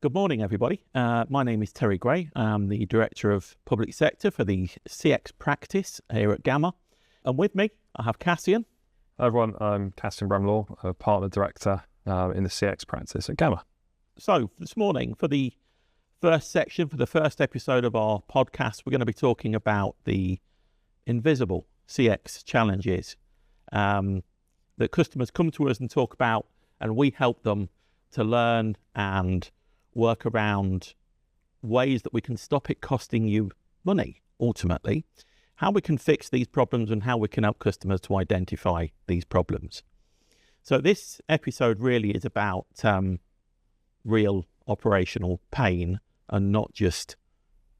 Good morning, everybody. My name is Terry Gray. I'm the Director of Public Sector for the CX practice here at Gamma. And with me, I have Cassian. Hi everyone, I'm Cassian Bramham-Law, a Partner Director in the CX practice at Gamma. So this morning, for the first section, for the first episode of our podcast, we're going to be talking about the invisible CX challenges that customers come to us and talk about, and we help them to learn and work around ways that we can stop it costing you money, ultimately, how we can fix these problems and how we can help customers to identify these problems. So this episode really is about real operational pain and not just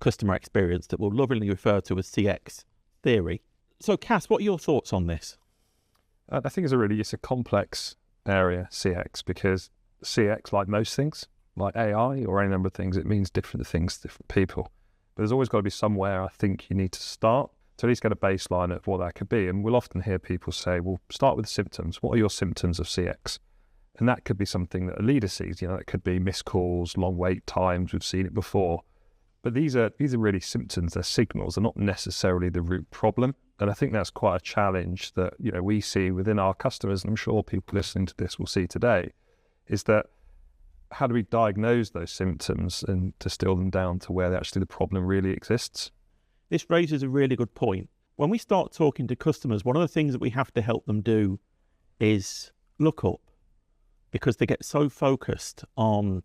customer experience that we'll lovingly refer to as CX theory. So Cass, what are your thoughts on this? I think it's a complex area, CX, because CX, like most things, like AI or any number of things, it means different things to different people. But there's always got to be somewhere I think you need to start to at least get a baseline of what that could be. And we'll often hear people say, well, start with the symptoms. What are your symptoms of CX? And that could be something that a leader sees. It could be missed calls, long wait times. We've seen it before. But these are really symptoms. They're signals. They're not necessarily the root problem. And I think that's quite a challenge that, we see within our customers, and I'm sure people listening to this will see today, is that how do we diagnose those symptoms and distill them down to where actually the problem really exists? This raises a really good point. When we start talking to customers, one of the things that we have to help them do is look up, because they get so focused on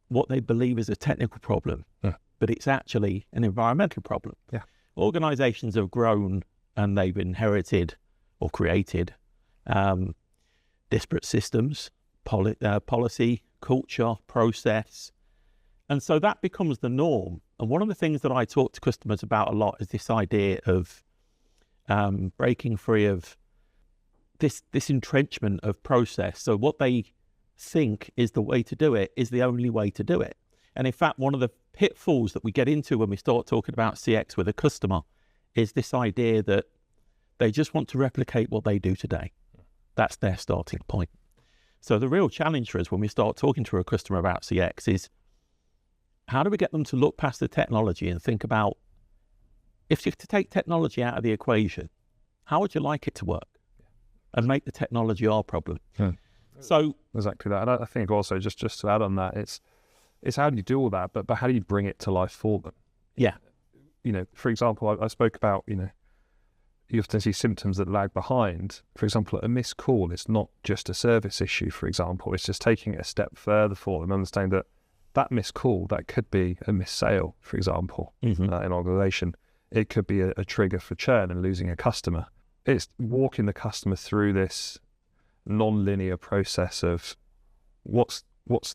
what they believe is a technical problem, but it's actually an environmental problem. Yeah. Organizations have grown and they've inherited or created disparate systems, policy, culture, process. And so that becomes the norm. And one of the things that I talk to customers about a lot is this idea of breaking free of this entrenchment of process. So what they think is the way to do it is the only way to do it. And in fact, one of the pitfalls that we get into when we start talking about CX with a customer is this idea that they just want to replicate what they do today. That's their starting point. So the real challenge for us when we start talking to a customer about CX is, how do we get them to look past the technology and think about, if you to take technology out of the equation, how would you like it to work? And make the technology our problem. So exactly that. And I think also just to add on that, it's how do you do all that, but how do you bring it to life for them? Yeah. For example, I spoke about, you often see symptoms that lag behind. For example, a missed call is not just a service issue, for example. It's just taking it a step further for them, understanding that missed call, that could be a missed sale, for example, in an organisation. It could be a trigger for churn and losing a customer. It's walking the customer through this non-linear process of what's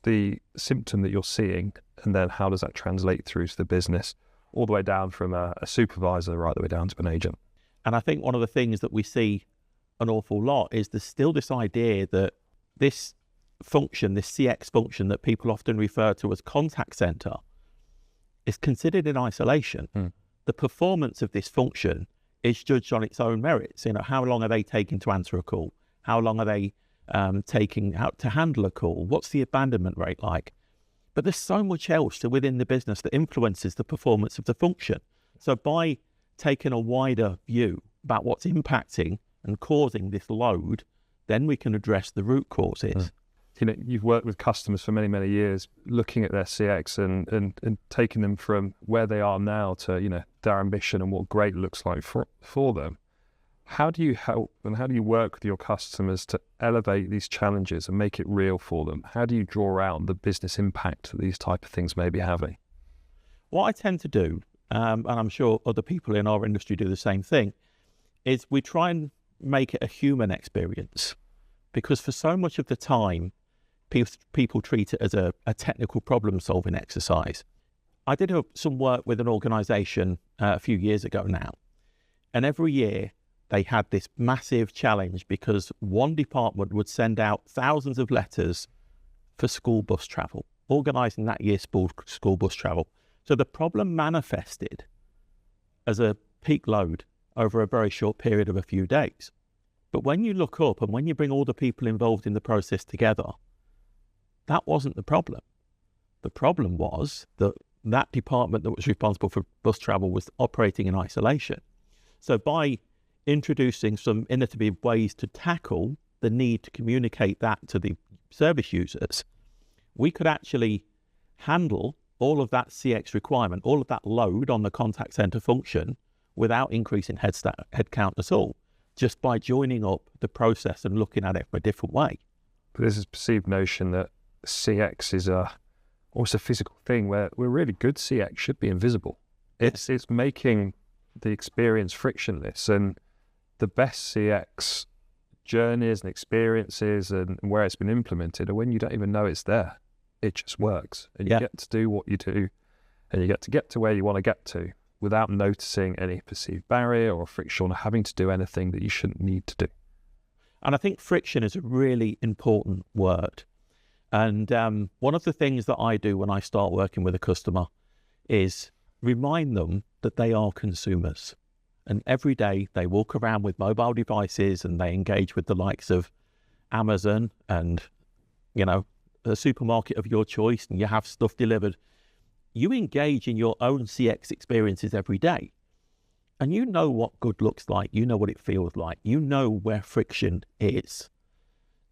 the symptom that you're seeing, and then how does that translate through to the business, all the way down from a supervisor right the way down to an agent. And I think one of the things that we see an awful lot is there's still this idea that this function, this CX function that people often refer to as contact center, is considered in isolation. The performance of this function is judged on its own merits. How long are they taking to answer a call? How long are they taking out to handle a call? What's the abandonment rate like? But there's so much else within the business that influences the performance of the function. So by taking a wider view about what's impacting and causing this load, then we can address the root causes. You've worked with customers for many, many years, looking at their CX and taking them from where they are now to, their ambition and what great looks like for them. How do you help and how do you work with your customers to elevate these challenges and make it real for them? How do you draw out the business impact that these type of things may be having? What I tend to do, and I'm sure other people in our industry do the same thing, is we try and make it a human experience. Because for so much of the time, people treat it as a technical problem-solving exercise. I did some work with an organisation a few years ago now, and every year they had this massive challenge because one department would send out thousands of letters for school bus travel, organising that year's school bus travel. So the problem manifested as a peak load over a very short period of a few days. But when you look up and when you bring all the people involved in the process together, That wasn't the problem. The problem was that that department that was responsible for bus travel was operating in isolation. So by introducing some innovative ways to tackle the need to communicate that to the service users, we could actually handle all of that CX requirement, all of that load on the contact center function without increasing headcount at all, just by joining up the process and looking at it from a different way. But there's this perceived notion that CX is almost a physical thing where really good CX should be invisible. It's making the experience frictionless, and the best CX journeys and experiences and where it's been implemented are when you don't even know it's there. It just works, and you get to do what you do, and you get to where you want to get to without noticing any perceived barrier or friction or having to do anything that you shouldn't need to do. And I think friction is a really important word. And one of the things that I do when I start working with a customer is remind them that they are consumers. And every day they walk around with mobile devices and they engage with the likes of Amazon and, a supermarket of your choice, and you have stuff delivered. You engage in your own CX experiences every day. And you know what good looks like. You know what it feels like. You know where friction is.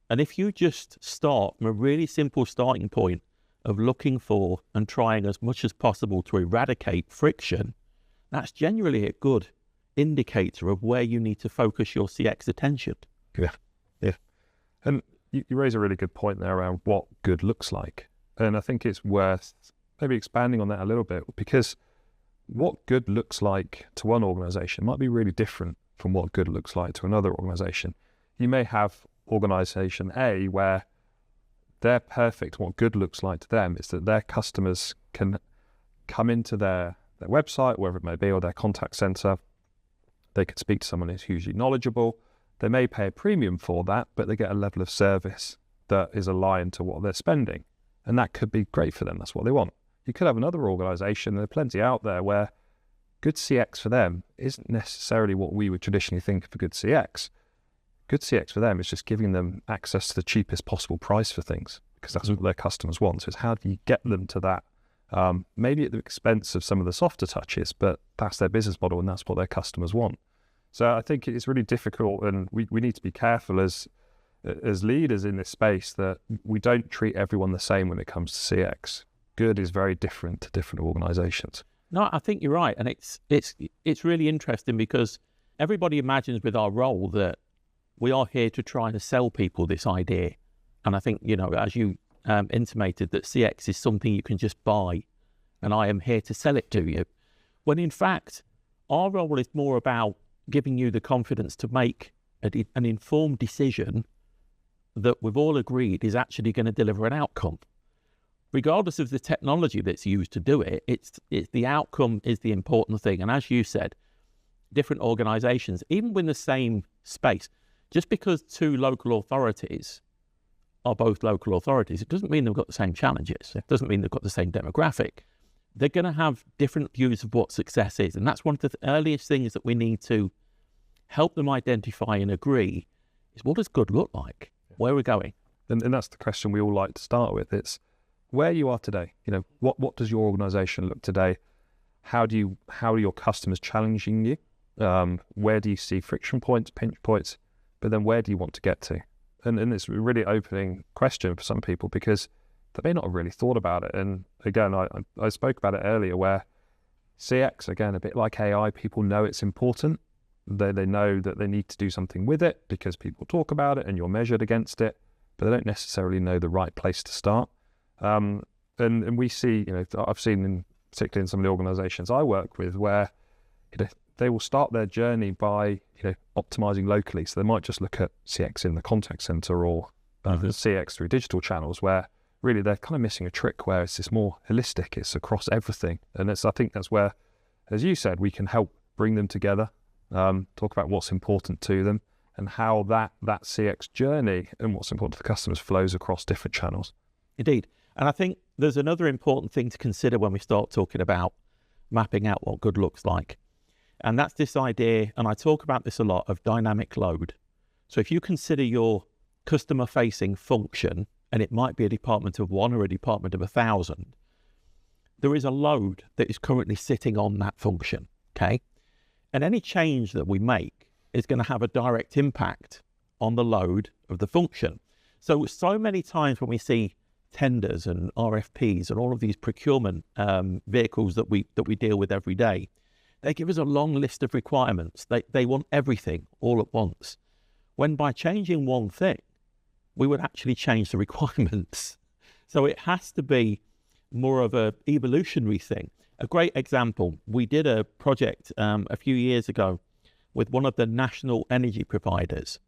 And if you just start from a really simple starting point of looking for and trying as much as possible to eradicate friction, that's generally a good indicator of where you need to focus your CX attention. Yeah. And you raise a really good point there around what good looks like. And I think it's worth maybe expanding on that a little bit, because what good looks like to one organization might be really different from what good looks like to another organization. You may have organization A where they're perfect. What good looks like to them is that their customers can come into their website, wherever it may be, or their contact center. They could speak to someone who's hugely knowledgeable. They may pay a premium for that, but they get a level of service that is aligned to what they're spending. And that could be great for them. That's what they want. You could have another organization, and there are plenty out there, where good CX for them isn't necessarily what we would traditionally think of a good CX. Good CX for them is just giving them access to the cheapest possible price for things, because that's what their customers want. So it's how do you get them to that? Maybe at the expense of some of the softer touches, but that's their business model and that's what their customers want. So I think it's really difficult, and we need to be careful as leaders in this space that we don't treat everyone the same when it comes to CX. Good is very different to different organizations. No, I think you're right. And it's really interesting, because everybody imagines with our role that we are here to try to sell people this idea. And I think, as you intimated, that CX is something you can just buy, and I am here to sell it to you. When in fact, our role is more about giving you the confidence to make an informed decision that we've all agreed is actually going to deliver an outcome. Regardless of the technology that's used to do it, it's the outcome is the important thing. And as you said, different organizations, even within the same space, just because two local authorities are both local authorities, it doesn't mean they've got the same challenges. It doesn't mean they've got the same demographic. They're going to have different views of what success is. And that's one of the earliest things that we need to help them identify and agree is, what does good look like? Where are we going? And that's the question we all like to start with. It's where you are today. What does your organization look today? How are your customers challenging you? Where do you see friction points, pinch points? But then where do you want to get to? And it's a really opening question for some people, because they may not have really thought about it. And again, I spoke about it earlier, where CX, again, a bit like AI, people know it's important. They know that they need to do something with it because people talk about it and you're measured against it, but they don't necessarily know the right place to start. And we see, I've seen particularly in some of the organizations I work with, where they will start their journey by optimizing locally. So they might just look at CX in the contact center or CX through digital channels, where really they're kind of missing a trick, where it's more holistic, it's across everything. And I think that's where, as you said, we can help bring them together, talk about what's important to them and how that CX journey and what's important to the customers flows across different channels. Indeed. And I think there's another important thing to consider when we start talking about mapping out what good looks like. And that's this idea, and I talk about this a lot, of dynamic load. So if you consider your customer-facing function and it might be a department of 1 or a department of 1,000, there is a load that is currently sitting on that function, okay? And any change that we make is going to have a direct impact on the load of the function. So many times when we see tenders and RFPs and all of these procurement vehicles that we deal with every day, they give us a long list of requirements. They want everything all at once. When by changing one thing, we would actually change the requirements. So it has to be more of a evolutionary thing. A great example, we did a project a few years ago with one of the national energy providers,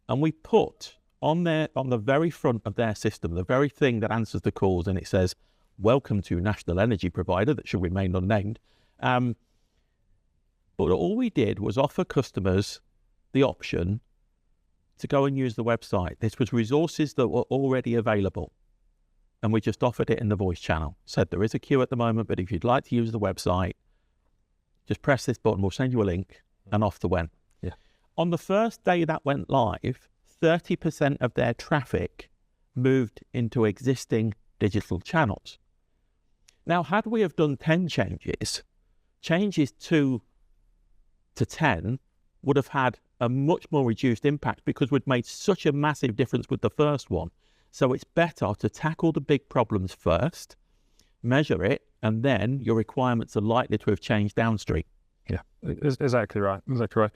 and we put on the very front of their system, the very thing that answers the calls, and it says, "Welcome to national energy provider," that should remain unnamed. But all we did was offer customers the option to go and use the website. This was resources that were already available. And we just offered it in the voice channel. Said there is a queue at the moment, but if you'd like to use the website, just press this button, we'll send you a link, and off they went. Yeah. On the first day that went live, 30% of their traffic moved into existing digital channels. Now, had we have done 10 changes 2 to 10 would have had a much more reduced impact because we'd made such a massive difference with the first one. So it's better to tackle the big problems first, measure it, and then your requirements are likely to have changed downstream. Yeah, exactly right. Exactly right.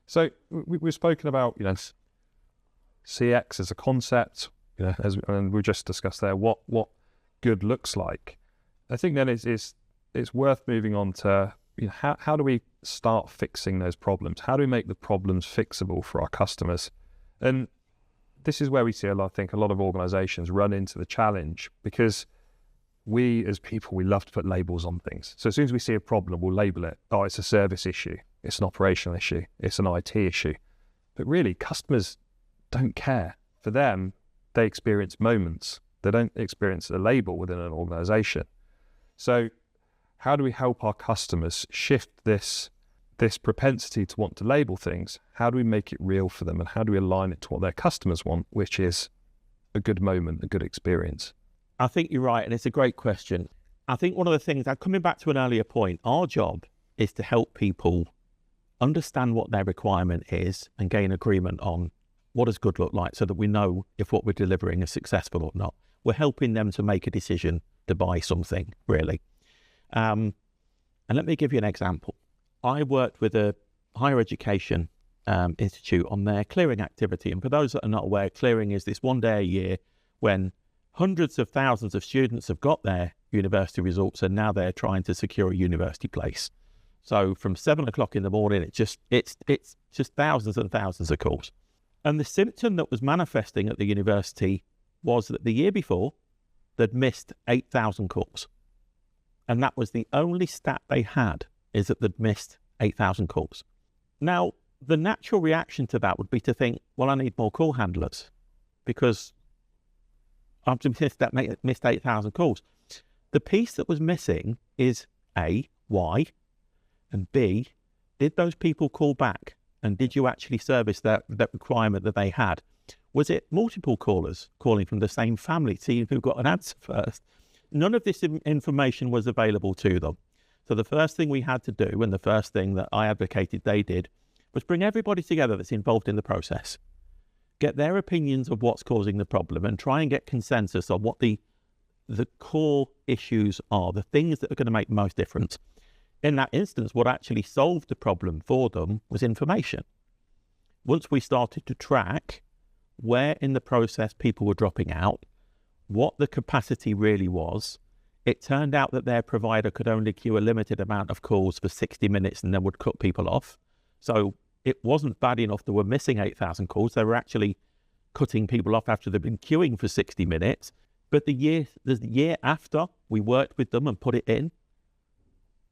So we've spoken about, CX as a concept, and we just discussed there what good looks like. I think then it's worth moving on to how do we start fixing those problems? How do we make the problems fixable for our customers? And this is where we see a lot of organizations run into the challenge, because we as people, we love to put labels on things. So as soon as we see a problem, we'll label it. Oh, it's a service issue. It's an operational issue. It's an IT issue. But really, customers don't care. For them, they experience moments. They don't experience a label within an organization. So how do we help our customers shift this propensity to want to label things? How do we make it real for them, and how do we align it to what their customers want, which is a good moment, a good experience? I think you're right, and it's a great question. I think one of the things, coming back to an earlier point, our job is to help people understand what their requirement is and gain agreement on what does good look like, so that we know if what we're delivering is successful or not. We're helping them to make a decision to buy something, really. And let me give you an example. I worked with a higher education institute on their clearing activity. And for those that are not aware, clearing is this one day a year when hundreds of thousands of students have got their university results, and now they're trying to secure a university place. So from 7 o'clock in the morning, it's just thousands and thousands of calls. And the symptom that was manifesting at the university was that the year before, they'd missed 8,000 calls. And that was the only stat they had, is that they'd missed 8,000 calls. Now, the natural reaction to that would be to think, well, I need more call handlers because I've missed 8,000 calls. The piece that was missing is A, why, and B, did those people call back? And did you actually service that requirement that they had? Was it multiple callers calling from the same family, seeing who got an answer first? None of this information was available to them. So the first thing we had to do, and the first thing that I advocated they did, was bring everybody together that's involved in the process, get their opinions of what's causing the problem, and try and get consensus on what the core issues are, the things that are going to make the most difference. In that instance, what actually solved the problem for them was information. Once we started to track where in the process people were dropping out, what the capacity really was, it turned out that their provider could only queue a limited amount of calls for 60 minutes and then would cut people off. So it wasn't bad enough that we're missing 8,000 calls. They were actually cutting people off after they've been queuing for 60 minutes. But the year after we worked with them and put it in,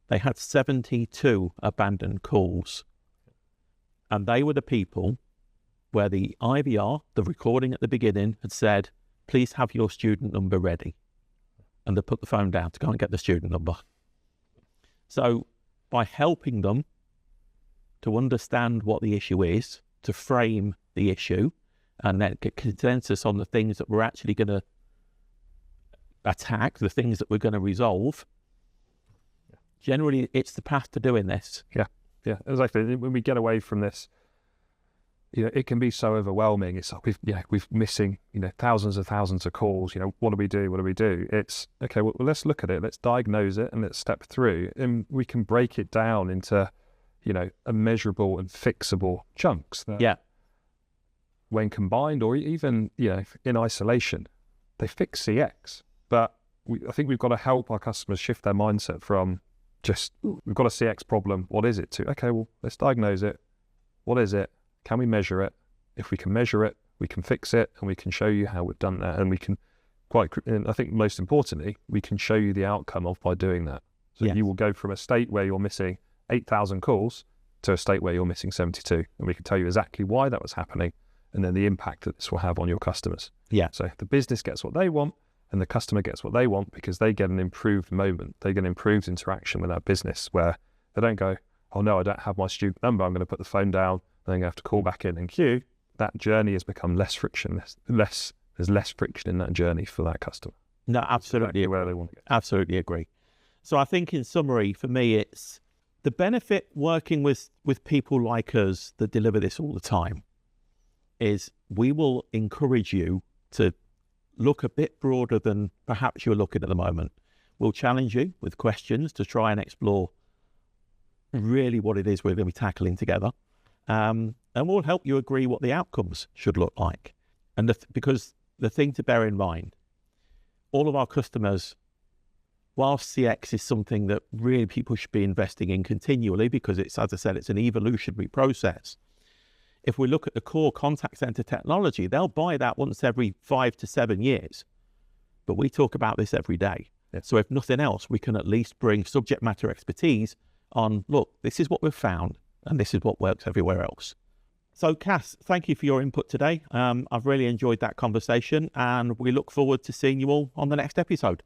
they had 72 abandoned calls. And they were the people where the IVR, the recording at the beginning, had said, please have your student number ready. And they put the phone down to go and get the student number. So by helping them to understand what the issue is, to frame the issue, and then get consensus on the things that we're actually going to attack, the things that we're going to resolve. Generally, it's the path to doing this. Yeah, exactly. When we get away from this, it can be so overwhelming. It's like we're missing, thousands of calls. What do we do? What do we do? It's okay. Well, let's look at it. Let's diagnose it, and let's step through. And we can break it down into, a measurable and fixable chunks. That when combined, or even in isolation, they fix CX. But I think we've got to help our customers shift their mindset from just, we've got a CX problem, what is it, to, okay, well, let's diagnose it. What is it? Can we measure it? If we can measure it, we can fix it, and we can show you how we've done that. And we can and I think most importantly, we can show you the outcome by doing that. So you will go from a state where you're missing 8,000 calls to a state where you're missing 72. And we can tell you exactly why that was happening, and then the impact that this will have on your customers. So the business gets what they want, and the customer gets what they want, because they get an improved moment. They get an improved interaction with our business, where they don't go, oh no, I don't have my student number, I'm going to put the phone down, and then I'm going to have to call back in and queue. That journey has become less frictionless. There's less friction in that journey for that customer. No, absolutely. Exactly where they want to go. Absolutely agree. So I think in summary, for me, it's the benefit working with people like us that deliver this all the time is we will encourage you to look a bit broader than perhaps you're looking at the moment. We'll challenge you with questions to try and explore really what it is we're going to be tackling together. And we'll help you agree what the outcomes should look like. And because the thing to bear in mind, all of our customers, whilst CX is something that really people should be investing in continually, because it's, as I said, it's an evolutionary process. If we look at the core contact center technology, they'll buy that once every 5 to 7 years. But we talk about this every day. So if nothing else, we can at least bring subject matter expertise on, look, this is what we've found, and this is what works everywhere else. So Cass, thank you for your input today. I've really enjoyed that conversation, and we look forward to seeing you all on the next episode.